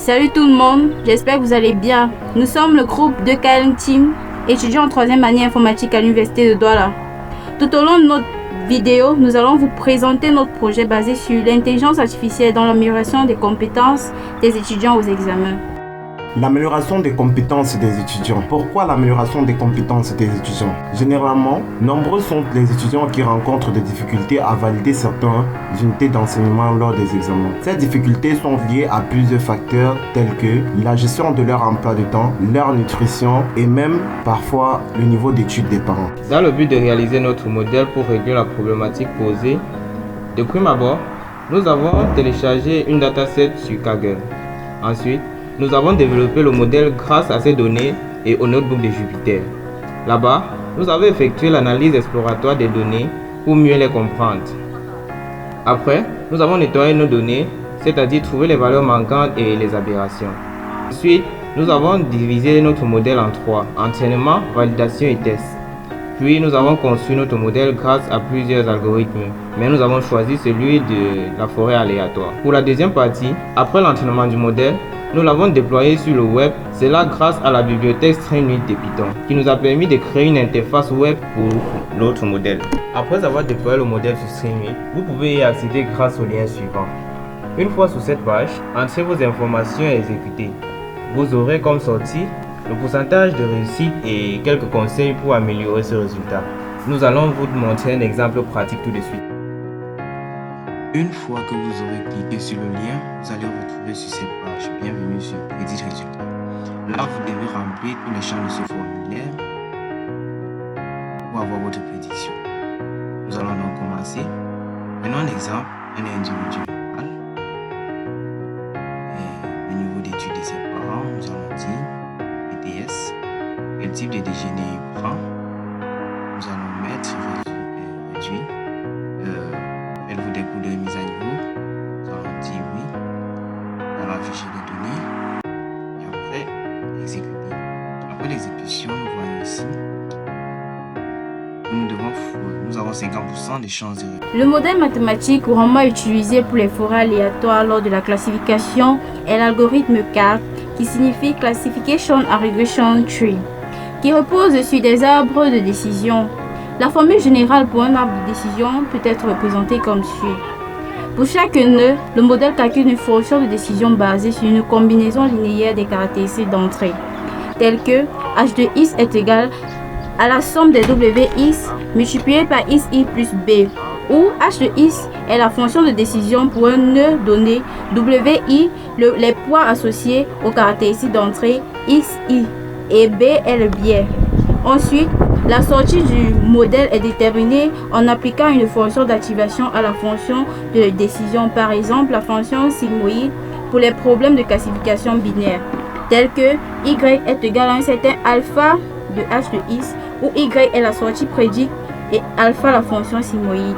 Salut tout le monde, j'espère que vous allez bien. Nous sommes le groupe de KLM Team, étudiants en 3e année informatique à l'université de Douala. Tout au long de notre vidéo, nous allons vous présenter notre projet basé sur l'intelligence artificielle dans l'amélioration des compétences des étudiants aux examens. L'amélioration des compétences des étudiants. Pourquoi l'amélioration des compétences des étudiants? Généralement, nombreux sont les étudiants qui rencontrent des difficultés à valider certaines unités d'enseignement lors des examens. Ces difficultés sont liées à plusieurs facteurs tels que la gestion de leur emploi de temps, leur nutrition et même parfois le niveau d'études des parents. Dans le but de réaliser notre modèle pour régler la problématique posée, de prime abord, nous avons téléchargé une dataset sur Kaggle. Ensuite, nous avons développé le modèle grâce à ces données et au notebook de Jupyter. Là-bas, nous avons effectué l'analyse exploratoire des données pour mieux les comprendre. Après, nous avons nettoyé nos données, c'est-à-dire trouver les valeurs manquantes et les aberrations. Ensuite, nous avons divisé notre modèle en 3, entraînement, validation et test. Puis, nous avons conçu notre modèle grâce à plusieurs algorithmes, mais nous avons choisi celui de la forêt aléatoire. Pour la deuxième partie, après l'entraînement du modèle, nous l'avons déployé sur le web, c'est là grâce à la bibliothèque Streamlit de Python, qui nous a permis de créer une interface web pour notre modèle. Après avoir déployé le modèle sur Streamlit, vous pouvez y accéder grâce au lien suivant. Une fois sur cette page, entrez vos informations et exécutez. Vous aurez comme sortie le pourcentage de réussite et quelques conseils pour améliorer ce résultat. Nous allons vous montrer un exemple pratique tout de suite. Une fois que vous aurez cliqué sur le lien, vous allez vous retrouver sur cette page. Bienvenue sur Prédit Résultats. Là, vous devez remplir tous les champs de ce formulaire pour avoir votre prédiction. Nous allons donc commencer. Prenons un exemple, un individu normal. Le niveau d'études de ses parents, nous allons dire BTS. Quel type de déjeuner il prend? Nous allons mettre réduit. Faites-vous des cours de mise à niveau? Nous allons dire oui. On va afficher les données. Et après, exécuter. Après l'exécution, nous voyons ici. Nous avons 50% de chances de réussir. Le modèle mathématique couramment utilisé pour les forêts aléatoires lors de la classification est l'algorithme CART, qui signifie Classification and Regression Tree, qui repose sur des arbres de décision. La formule générale pour un arbre de décision peut être représentée comme suit. Pour chaque nœud, le modèle calcule une fonction de décision basée sur une combinaison linéaire des caractéristiques d'entrée, telles que h de x est égal à la somme des wx multiplié par xi plus b, où h de x est la fonction de décision pour un nœud donné, wi les poids associés aux caractéristiques d'entrée xi et b est le biais. Ensuite, la sortie du modèle est déterminée en appliquant une fonction d'activation à la fonction de décision, par exemple la fonction sigmoïde pour les problèmes de classification binaire, tels que y est égal à un certain alpha de h de x, où y est la sortie prédite et alpha la fonction sigmoïde.